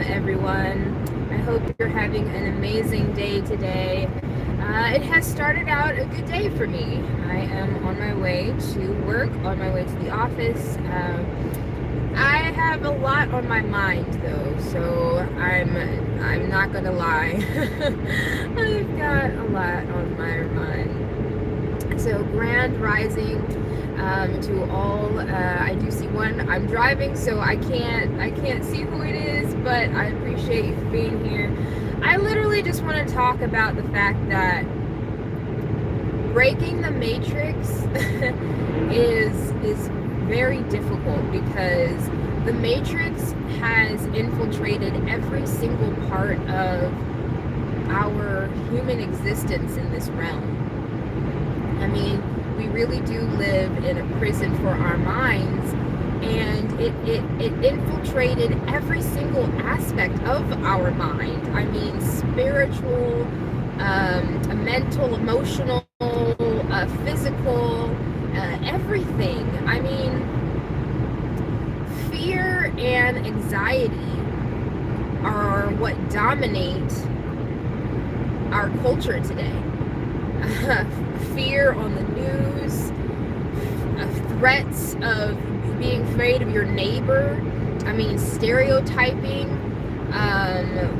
everyone. I hope you're having an amazing day today. It has started out a good day for me. I am on my way to work, on my way to the office. I have a lot on my mind though, so I'm not gonna lie. I've got a lot on my mind. So grand rising to all. I do see one. I'm driving, so I can't see who it is, but I appreciate you for being here. I literally just want to talk about the fact that breaking the matrix is very difficult because the matrix has infiltrated every single part of our human existence in this realm. I mean, we really do live in a prison for our minds, and it infiltrated every single aspect of our mind. I mean, spiritual, mental, emotional, physical, everything. I mean, fear and anxiety are what dominate our culture today. Fear on the news, threats of being afraid of your neighbor. I mean, stereotyping.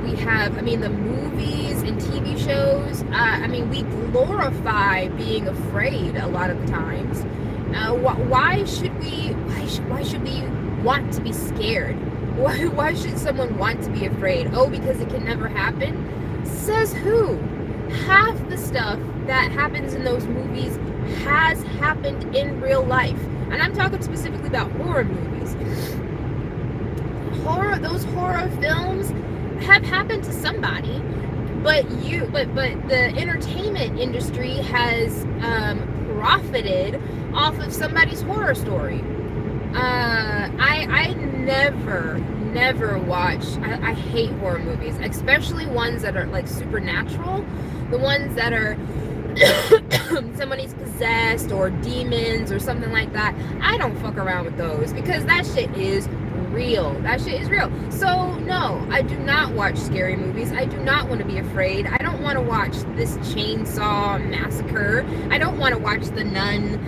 We have, I mean, the movies and TV shows. I mean, we glorify being afraid a lot of the times. Why should we want to be scared? Why should someone want to be afraid? Oh, because it can never happen? Says who? Half the stuff that happens in those movies has happened in real life. And I'm talking specifically about horror movies. Those horror films have happened to somebody, but the entertainment industry has profited off of somebody's horror story. I never watch. I hate horror movies, especially ones that are like supernatural, the ones that are somebody's possessed or demons or something like that. I don't fuck around with those because that shit is real. That shit is real. So no, I do not watch scary movies. I do not want to be afraid. I don't want to watch this chainsaw massacre. I don't want to watch the nun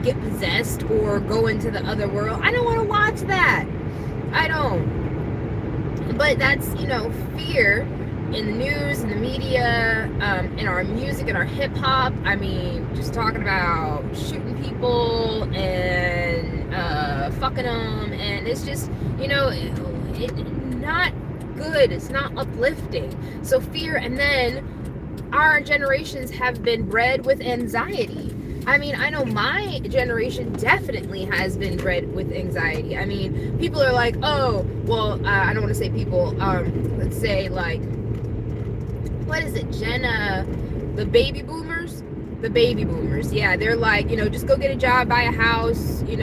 get possessed or go into the other world. I don't want to watch that. I don't. But that's, fear in the news, in the media, in our music, in our hip hop. I mean, just talking about shooting people and fucking them, and it's just, not good. It's not uplifting. So fear, and then our generations have been bred with anxiety. I mean, I know my generation definitely has been bred with anxiety. I mean, people are like, oh, well, I don't want to say people, let's say like, what is it, Jenna, the baby boomers? The baby boomers, yeah, they're like, just go get a job, buy a house, the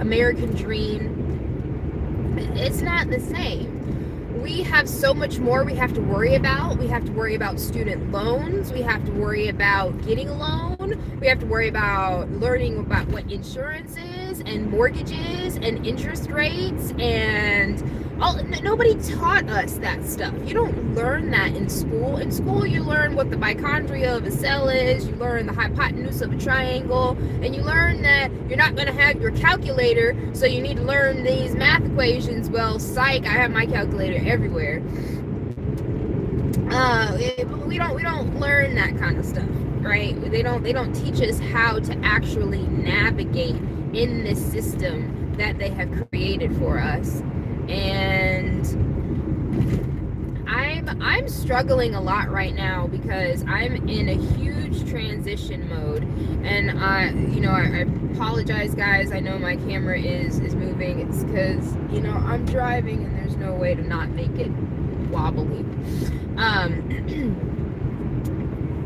American dream. It's not the same. We have so much more we have to worry about. We have to worry about student loans. We have to worry about getting a loan. We have to worry about learning about what insurance is and mortgages and interest rates and all. Nobody taught us that stuff. You don't learn that in school. In school, you learn what the mitochondria of a cell is. You learn the hypotenuse of a triangle, and you learn that you're not going to have your calculator, so you need to learn these math equations. Well, psych, I have my calculator everywhere. We don't learn that kind of stuff, right? They don't teach us how to actually navigate in this system that they have created for us. And I'm struggling a lot right now because I'm in a huge transition mode, and I apologize, guys. I know my camera is moving. It's because I'm driving and there's no way to not make it wobbly.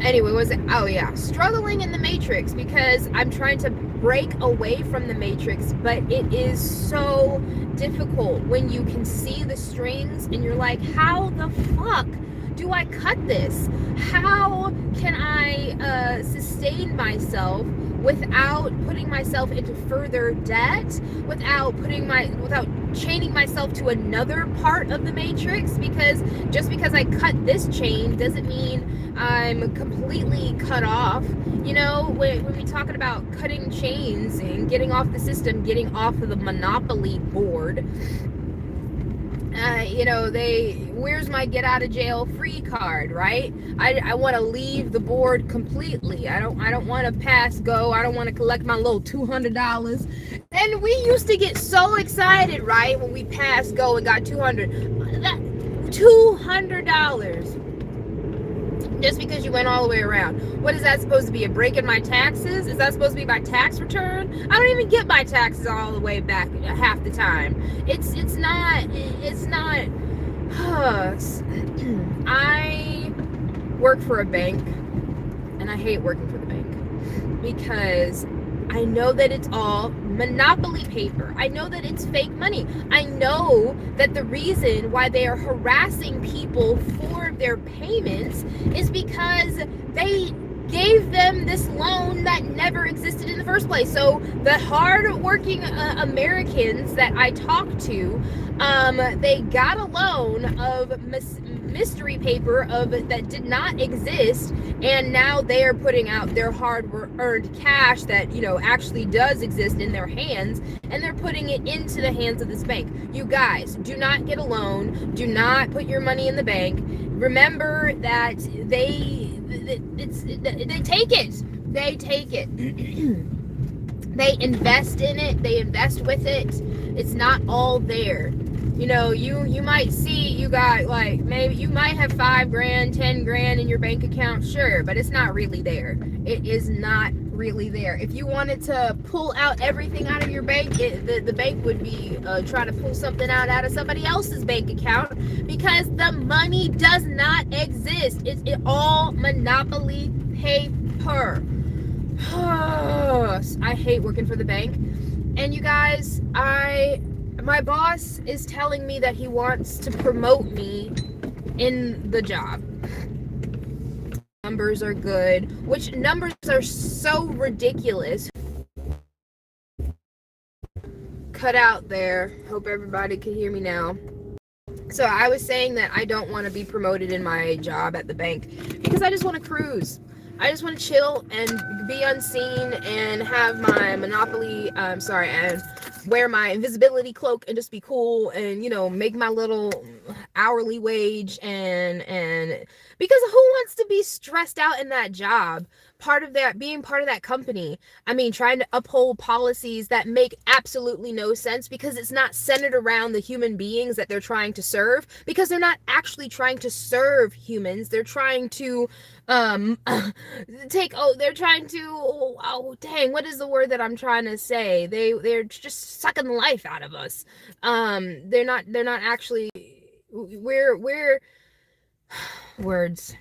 Anyway, was it? Oh yeah, struggling in the matrix because I'm trying to break away from the matrix, but it is so difficult when you can see the strings and you're like, how the fuck do I cut this? How can I sustain myself without putting myself into further debt, without chaining myself to another part of the matrix, because just because I cut this chain doesn't mean I'm completely cut off. You know, when we're talking about cutting chains and getting off the system, getting off of the monopoly board, you know, where's my get out of jail free card, right? I want to leave the board completely. I don't want to pass go. I don't want to collect my little $200. And we used to get so excited, right, when we passed go and got $200 just because you went all the way around. What is that supposed to be? A break in my taxes? Is that supposed to be my tax return? I don't even get my taxes all the way back half the time. It's not I work for a bank, and I hate working for the bank because I know that it's all monopoly paper. I know that it's fake money. I know that the reason why they are harassing people for their payments is because they gave them this loan that never existed in the first place. So the hard-working Americans that I talk to, they got a loan of mystery paper that did not exist, and now they are putting out their hard-earned cash that, you know, actually does exist in their hands, and they're putting it into the hands of this bank. You guys, do not get a loan. Do not put your money in the bank. Remember that they take it. They take it. They invest in it. They invest with it. It's not all there. You know, you might see you got, like, maybe you might have $5,000, $10,000 in your bank account, sure, but it's not really there. It is not really there. If you wanted to pull out everything out of your bank, the bank would be trying to pull something out of somebody else's bank account, because the money does not exist. It's all monopoly paper. I hate working for the bank. And you guys, my boss is telling me that he wants to promote me in the job. Numbers are good, which numbers are so ridiculous. Cut out there. Hope everybody can hear me now. So I was saying that I don't want to be promoted in my job at the bank because I just want to cruise. I just want to chill and be unseen and have my monopoly, and wear my invisibility cloak and just be cool and, you know, make my little hourly wage and because who wants to be stressed out in that job? Being part of that company, I mean, trying to uphold policies that make absolutely no sense because it's not centered around the human beings that they're trying to serve, because they're not actually trying to serve humans. They're trying to they're trying to, what is the word that I'm trying to say? They're just sucking the life out of us. They're not actually, we're words.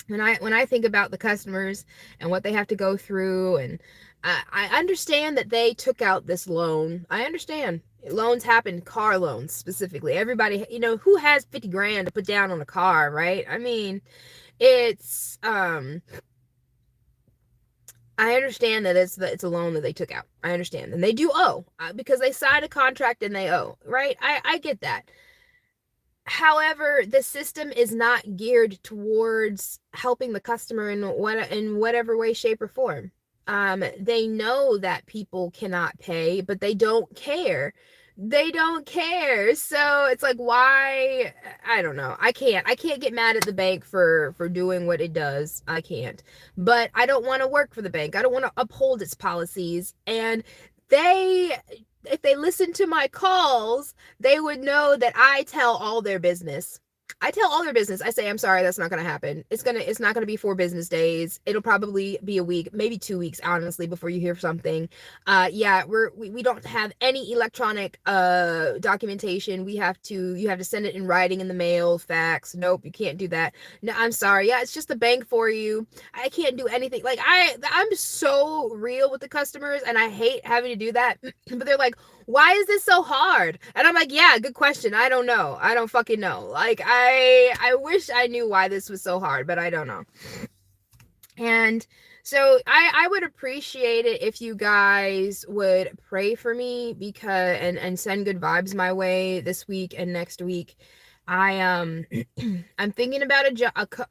When I think about the customers and what they have to go through, and I understand that they took out this loan. I understand. Loans happen, car loans specifically. Everybody, you know, who has $50,000 to put down on a car, right? I mean, it's I understand that it's a loan that they took out. I understand, and they do owe because they signed a contract and they owe, right? I get that. However, the system is not geared towards helping the customer in whatever way, shape, or form. They know that people cannot pay, but they don't care. They don't care. So it's like, why? I don't know. I can't get mad at the bank for doing what it does. I can't. But I don't want to work for the bank. I don't want to uphold its policies. And if they listen to my calls, they would know that I tell all their business. I tell all their business. I say, I'm sorry, that's not going to happen. It's not going to be 4 business days. It'll probably be a week, maybe 2 weeks, honestly, before you hear something. We don't have any electronic documentation. You have to send it in writing, in the mail, fax. Nope, you can't do that. No, I'm sorry. Yeah, it's just the bank for you. I can't do anything. Like, I'm so real with the customers, and I hate having to do that. But they're like, why is this so hard? And I'm like, yeah, good question. I don't know. I don't fucking know. Like, I wish I knew why this was so hard, but I don't know. And So I would appreciate it if you guys would pray for me, because and send good vibes my way this week and next week. I I'm thinking about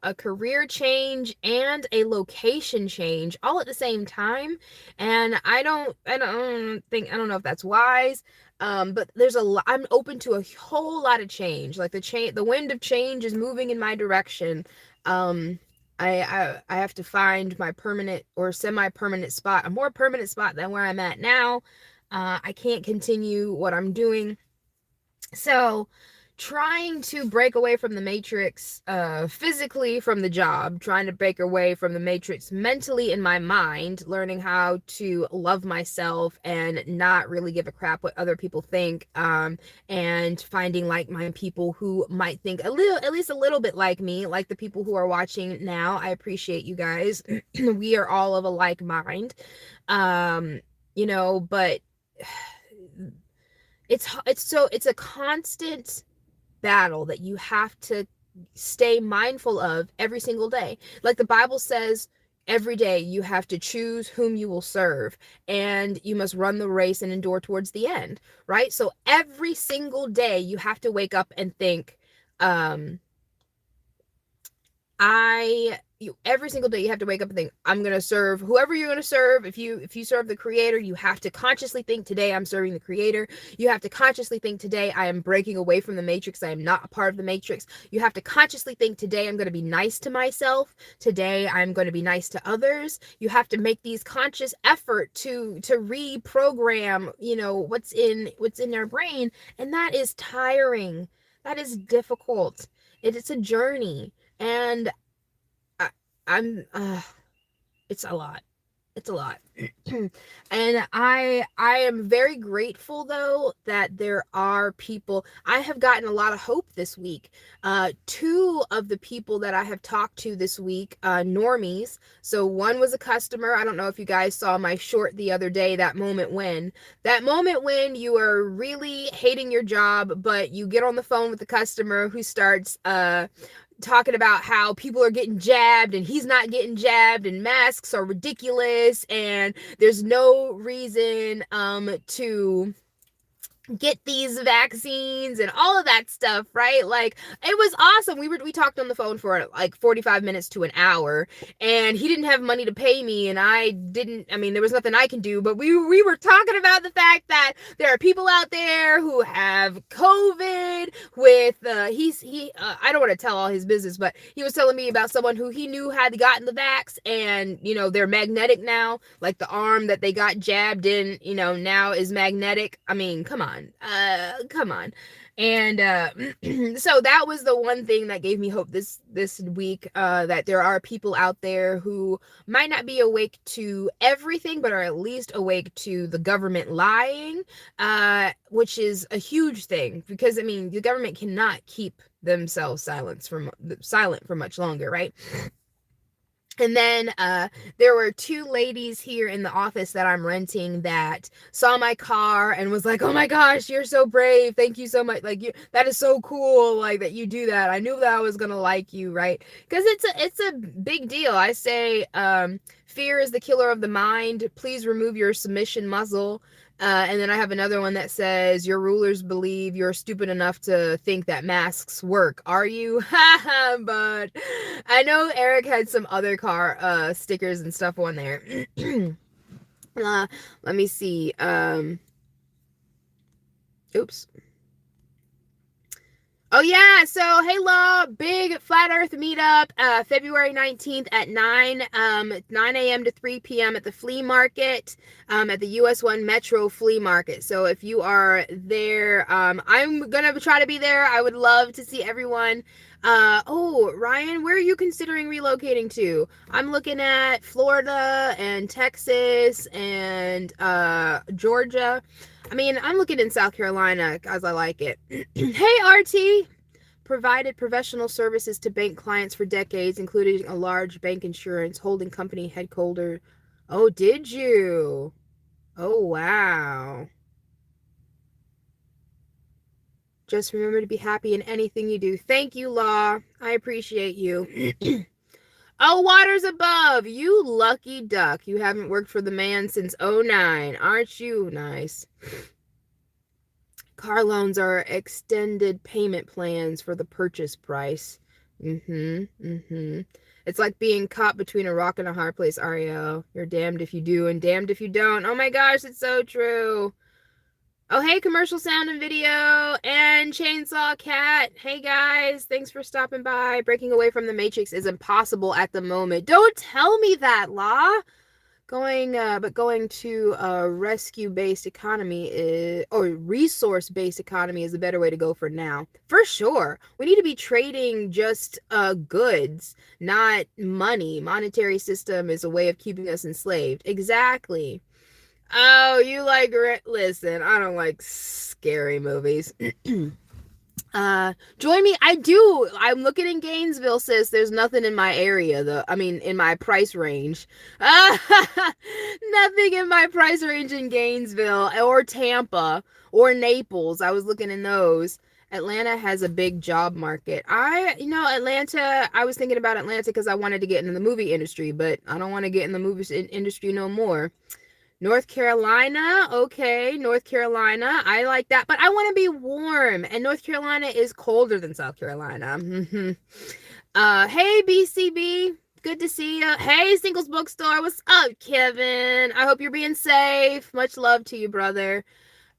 a career change and a location change all at the same time, and I don't know if that's wise. But there's a lot. I'm open to a whole lot of change. Like the wind of change is moving in my direction. Um, I have to find my permanent or semi-permanent spot, a more permanent spot than where I'm at now. I can't continue what I'm doing. So, trying to break away from the matrix physically from the job, trying to break away from the matrix mentally in my mind, learning how to love myself and not really give a crap what other people think, and finding like-minded people who might think a little, at least a little bit like me, like the people who are watching now. I appreciate you guys. We are all of a like mind. um but it's a constant battle that you have to stay mindful of every single day. Like the Bible says, every day you have to choose whom you will serve, and you must run the race and endure towards the end, right? So every single day you have to wake up and think, um every single day you have to wake up and think, I'm going to serve whoever you're going to serve. If you serve the creator, you have to consciously think, today I'm serving the creator. You have to consciously think, today I am breaking away from the matrix. I am not a part of the matrix. You have to consciously think, today I'm going to be nice to myself. Today I'm going to be nice to others. You have to make these conscious effort to reprogram, what's in their brain, and that is tiring. That is difficult. It's a journey. And I, I'm it's a lot. It's a lot. And I am very grateful though that there are people. I have gotten a lot of hope this week. Two of the people that I have talked to this week, normies. So one was a customer. I don't know if you guys saw my short the other day, that moment when you are really hating your job, but you get on the phone with the customer who starts talking about how people are getting jabbed and he's not getting jabbed, and masks are ridiculous, and there's no reason to get these vaccines and all of that stuff, right? Like, it was awesome. We talked on the phone for like 45 minutes to an hour, and he didn't have money to pay me, and there was nothing I can do, but we were talking about the fact that there are people out there who have COVID with I don't want to tell all his business, but he was telling me about someone who he knew had gotten the vax, and they're magnetic now, like the arm that they got jabbed in, now is magnetic. I mean, come on. Come on. And so that was the one thing that gave me hope this week, that there are people out there who might not be awake to everything, but are at least awake to the government lying, which is a huge thing, because the government cannot keep themselves silent for much longer, right? And then there were two ladies here in the office that I'm renting that saw my car and was like, "Oh my gosh, you're so brave. Thank you so much. Like, that is so cool, like, that you do that. I knew that I was going to like you," right? Because it's a big deal. I say, fear is the killer of the mind. Please remove your submission muzzle. And then I have another one that says, your rulers believe you're stupid enough to think that masks work. Are you? But I know Eric had some other car stickers and stuff on there. Let me see. Oops. Oh yeah, so hey Law, big Flat Earth meetup, February 19th at 9 a.m. to 3 p.m. at the flea market, at the US 1 Metro Flea Market. So if you are there, I'm gonna try to be there. I would love to see everyone. Oh, Ryan, where are you considering relocating to? I'm looking at Florida and Texas and Georgia. I'm looking in South Carolina because I like it. Hey, RT! Provided professional services to bank clients for decades, including a large bank insurance holding company headquartered. Oh, did you? Oh, wow. Just remember to be happy in anything you do. Thank you, Law. I appreciate you. Oh, waters above. You lucky duck. You haven't worked for the man since '09. Aren't you nice? Car loans are extended payment plans for the purchase price. It's like being caught between a rock and a hard place, Ariel. You're damned if you do and damned if you don't. Oh my gosh, it's so true. Oh, hey, commercial sound and video and Chainsaw Cat. Hey, guys. Thanks for stopping by. Breaking away from the Matrix is impossible at the moment. Don't tell me that, La. Going to a rescue-based economy or resource-based economy is a better way to go for now. For sure. We need to be trading just goods, not money. Monetary system is a way of keeping us enslaved. Exactly. Oh, you like listen, I don't like scary movies. Join me. I do. I'm looking in Gainesville, sis. There's nothing in my area though. I mean, in my price range. Nothing in my price range in Gainesville or Tampa or Naples. I was looking in those. Atlanta has a big job market. Atlanta, I was thinking about Atlanta because I wanted to get into the movie industry, but I don't want to get in the movie industry no more. North Carolina, okay, North Carolina, I like that, but I want to be warm, and North Carolina is colder than South Carolina. Hey, BCB, good to see you. Hey, Singles Bookstore, what's up, Kevin? I hope you're being safe. Much love to you, brother.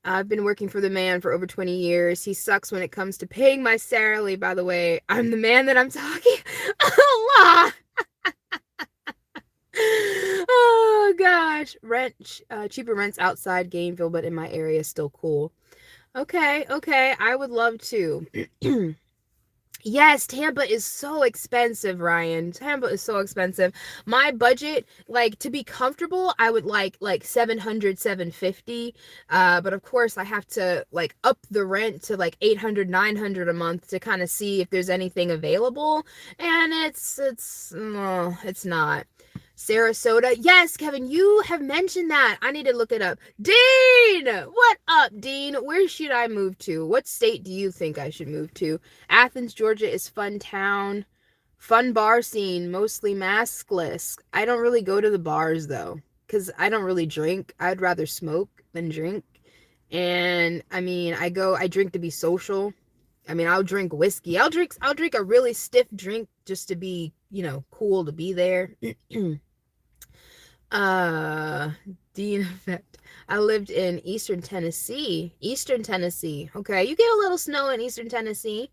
I've been working for the man for over 20 years. He sucks when it comes to paying my salary, by the way. I'm the man that I'm talking. Allah! Oh gosh, cheaper rents outside Gainesville, but in my area is still cool. Okay, I would love to. Yes, Tampa is so expensive, Ryan. Tampa is so expensive. My budget, like to be comfortable, I would like 700, 750. But of course I have to like up the rent to like 800, 900 a month to kind of see if there's anything available. And it's not. Sarasota. Yes, Kevin, you have mentioned that. I need to look it up. Dean! What up, Dean? Where should I move to? What state do you think I should move to? Athens, Georgia is fun town. Fun bar scene, mostly maskless. I don't really go to the bars though, because I don't really drink. I'd rather smoke than drink. And I mean, I drink to be social. I mean, I'll drink whiskey. I'll drink a really stiff drink just to be, cool to be there. Dean effect. I lived in Eastern Tennessee. Okay, you get a little snow in Eastern Tennessee.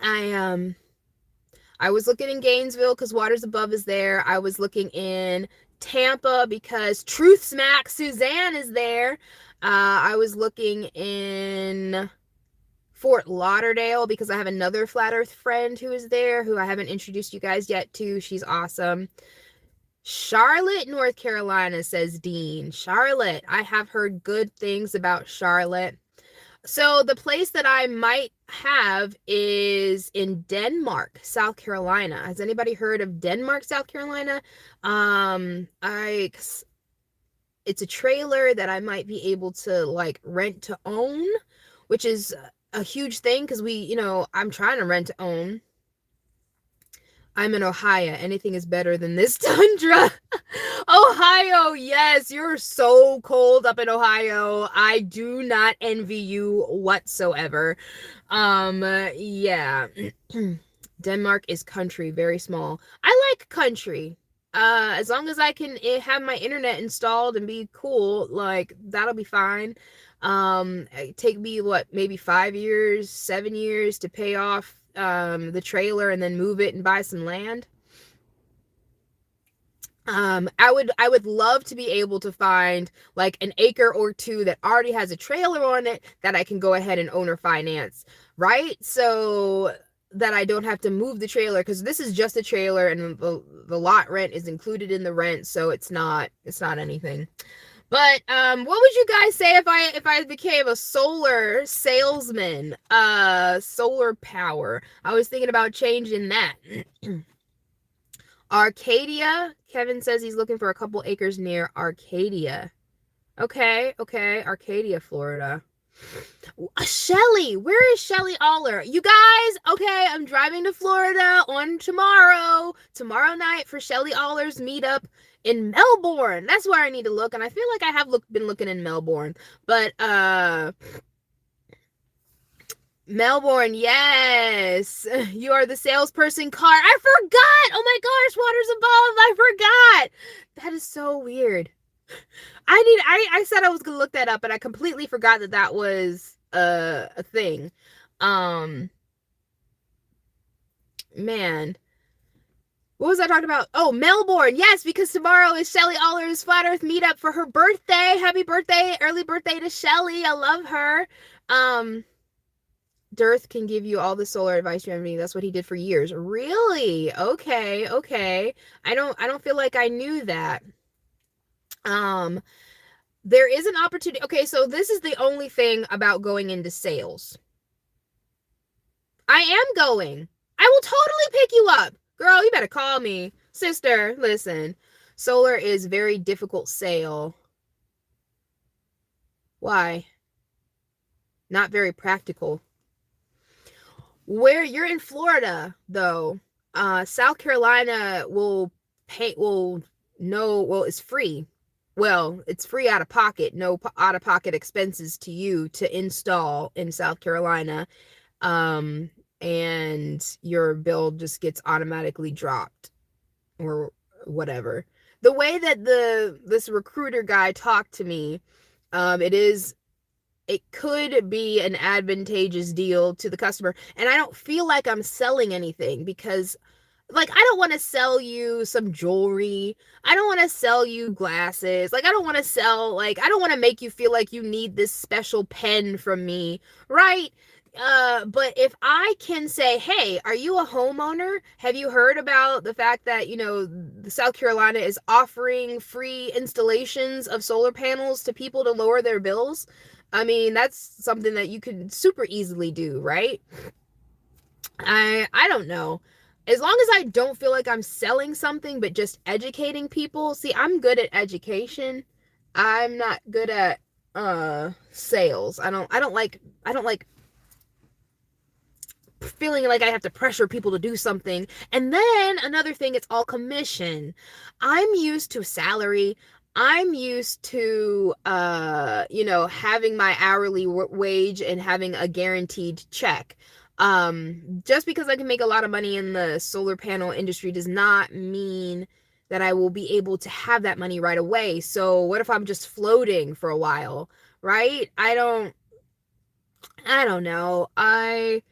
I was looking in Gainesville because Waters Above is there. I was looking in Tampa because Truth Smack Suzanne is there. I was looking in Fort Lauderdale because I have another Flat Earth friend who is there who I haven't introduced you guys yet to. She's awesome. Charlotte, North Carolina, says Dean. Charlotte, I have heard good things about Charlotte. So the place that I might have is in Denmark, South Carolina. Has anybody heard of Denmark, South Carolina? It's a trailer that I might be able to like rent to own, which is a huge thing because I'm trying to rent to own. I'm in Ohio. Anything is better than this tundra. Ohio, yes, you're so cold up in Ohio. I do not envy you whatsoever. Yeah. Denmark is country, very small. I like country. As long as I can have my internet installed and be cool, like that'll be fine. It take me maybe 5 years, 7 years to pay off the trailer and then move it and buy some land. I would love to be able to find like an acre or two that already has a trailer on it that I can go ahead and owner finance, right? So that I don't have to move the trailer, because this is just a trailer and the lot rent is included in the rent, so it's not anything. But what would you guys say if I became a solar salesman? Solar power. I was thinking about changing that. Arcadia. Kevin says he's looking for a couple acres near Arcadia. Okay, Arcadia, Florida. Shelly, where is Shelly Aller? You guys, okay, I'm driving to Florida on tomorrow night for Shelly Aller's meetup in Melbourne. That's where I need to look, and I feel like I have been looking in Melbourne, but Melbourne, yes. You are the salesperson card. I forgot. Oh my gosh, waters above. I forgot. That is so weird. I said I was gonna look that up, and I completely forgot that that was a thing. Um, man, what was I talking about? Oh, Melbourne, yes, because tomorrow is Shelly Aller's Flat Earth meetup for her birthday. Happy birthday, early birthday to Shelly. I love her. Dearth can give you all the solar advice you ever need. That's what he did for years. Really? Okay, okay. I don't feel like I knew that. Um, there is an opportunity. Okay, so this is the only thing about going into sales. I am going. I will totally pick you up. Girl, you better call me. Sister, listen. Solar is very difficult sale. Why? Not very practical. Where you're in Florida, though, South Carolina will pay, will no, well, it's free. Well, it's free out of pocket, no out of pocket expenses to you to install in South Carolina. Um, and your bill just gets automatically dropped or whatever. The way that this recruiter guy talked to me, it could be an advantageous deal to the customer. And I don't feel like I'm selling anything because, like, I don't want to sell you some jewelry. I don't want to sell you glasses. Like, I don't want to sell, like, I don't want to make you feel like you need this special pen from me, right? But if I can say, hey, are you a homeowner? Have you heard about the fact that, South Carolina is offering free installations of solar panels to people to lower their bills? I mean, that's something that you can super easily do, right? I don't know. As long as I don't feel like I'm selling something but just educating people. See, I'm good at education. I'm not good at sales. I don't like feeling like I have to pressure people to do something. And then another thing, it's all commission. I'm used to salary. I'm used to having my hourly wage and having a guaranteed check. Just because I can make a lot of money in the solar panel industry does not mean that I will be able to have that money right away. So what if I'm just floating for a while, right? I don't know. I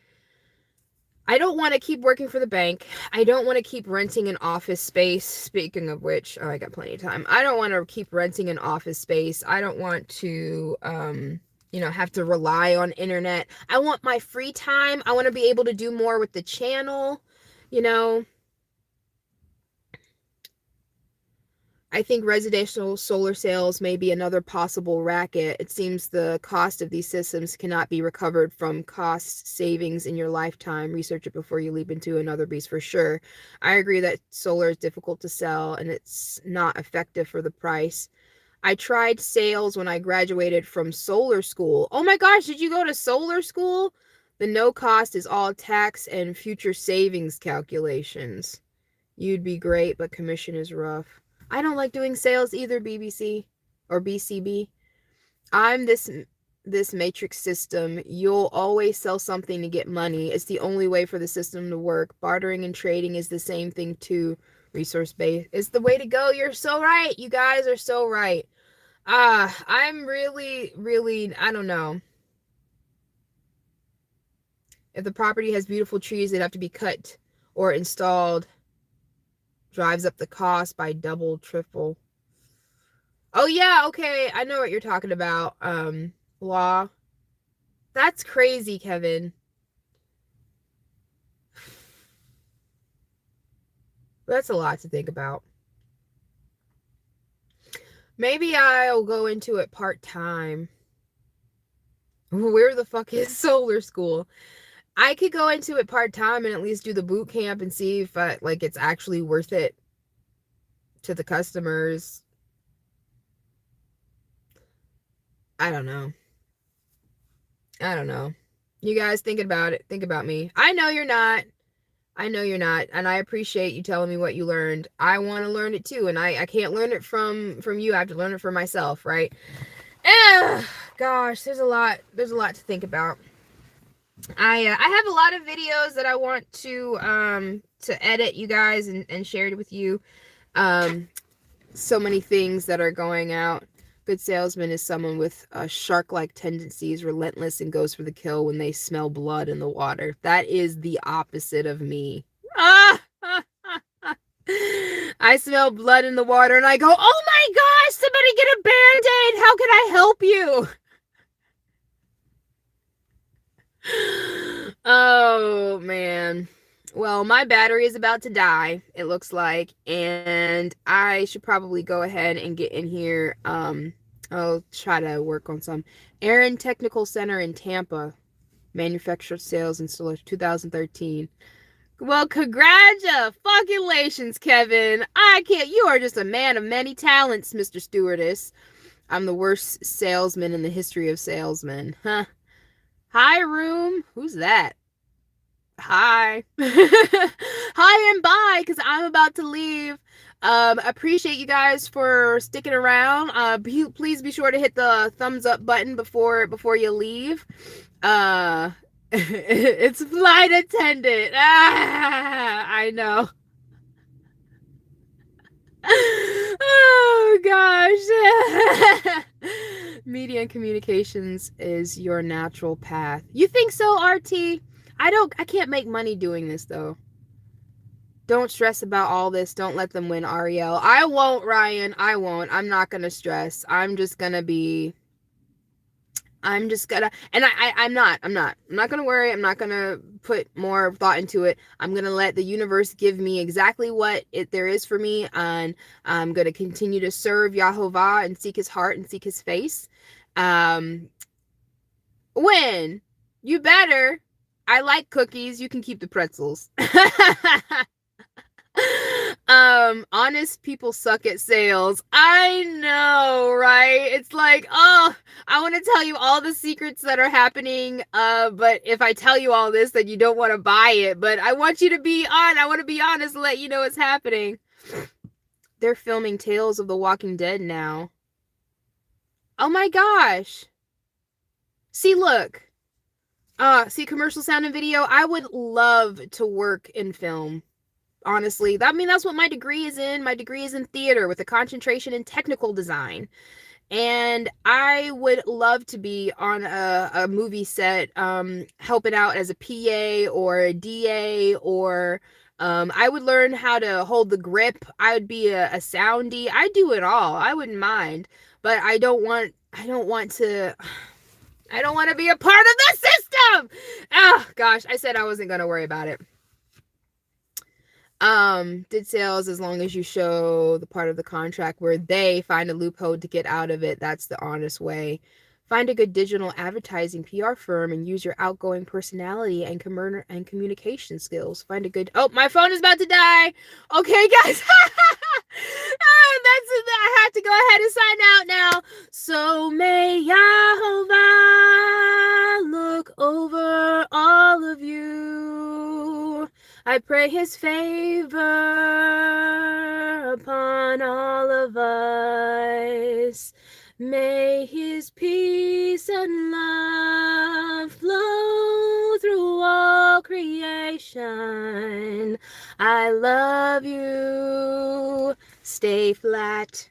don't want to keep working for the bank. I don't want to keep renting an office space. Speaking of which, I got plenty of time. I don't want to keep renting an office space. I don't want to, have to rely on internet. I want my free time. I want to be able to do more with the channel, you know. I think residential solar sales may be another possible racket. It seems the cost of these systems cannot be recovered from cost savings in your lifetime. Research it before you leap into another beast for sure. I agree that solar is difficult to sell and it's not effective for the price. I tried sales when I graduated from solar school. Oh my gosh, did you go to solar school? The no cost is all tax and future savings calculations. You'd be great, but commission is rough. I don't like doing sales either, BBC or BCB. I'm this matrix system. You'll always sell something to get money. It's the only way for the system to work. Bartering and trading is the same thing too. Resource based is the way to go. You're so right. You guys are so right. I'm really, really, I don't know. If the property has beautiful trees, they'd have to be cut or installed. Drives up the cost by double, triple. Oh yeah, okay. I know what you're talking about. Law. That's crazy, Kevin. That's a lot to think about. Maybe I'll go into it part-time. Where the fuck is solar school? I could go into it part-time and at least do the boot camp and see if it's actually worth it to the customers. I don't know. I don't know. You guys thinking about it. Think about me. I know you're not. I know you're not, and I appreciate you telling me what you learned. I want to learn it too, and I can't learn it from you. I have to learn it for myself, right? Gosh, there's a lot to think about. I have a lot of videos that I want to edit, you guys, and share it with you. So many things that are going out. Good salesman is someone with shark-like tendencies, relentless, and goes for the kill when they smell blood in the water. That is the opposite of me. Ah! I smell blood in the water and I go, oh my gosh, somebody get a Band-Aid. How can I help you? Oh man. Well, my battery is about to die, it looks like, and I should probably go ahead and get in here. I'll try to work on some. Aaron Technical Center in Tampa, manufactured sales installer 2013. Well, congratulations, Kevin. I can't. You are just a man of many talents, Mr. Stewardess. I'm the worst salesman in the history of salesmen. Huh. Hi, room. Who's that? Hi. Hi and bye, because I'm about to leave. Appreciate you guys for sticking around. Please be sure to hit the thumbs up button before you leave. It's flight attendant. I know. Oh gosh. Media and communications is your natural path. You think so, RT? I can't make money doing this though. Don't stress about all this. Don't let them win, Ariel. I won't, Ryan. I won't. I'm not gonna stress. I'm just gonna, and I'm not gonna worry. I'm not gonna put more thought into it. I'm gonna let the universe give me exactly what there is for me, and I'm gonna continue to serve Yahovah and seek his heart and seek his face. When you better, I like cookies. You can keep the pretzels. Honest people suck at sales. I know, right? It's like, oh, I want to tell you all the secrets that are happening, but if I tell you all this, then you don't want to buy it. But I want you to I want to be honest and let you know what's happening. They're filming Tales of the Walking Dead now. Oh my gosh. See, look. See, commercial sound and video. I would love to work in film. Honestly, that's what my degree is in. My degree is in theater with a concentration in technical design. And I would love to be on a movie set, helping out as a PA or a DA, or I would learn how to hold the grip. I would be a soundy. I do it all. I wouldn't mind, but I don't want to be a part of the system. Oh gosh, I said I wasn't gonna worry about it. Did sales as long as you show the part of the contract where they find a loophole to get out of it. That's the honest way. Find a good digital advertising PR firm and use your outgoing personality and communication skills. Find a good... Oh, my phone is about to die. Okay, guys. I have to go ahead and sign out now. So may Yahovah look over all of you. I pray his favor upon all of us. May his peace and love flow through all creation. I love you. Stay flat.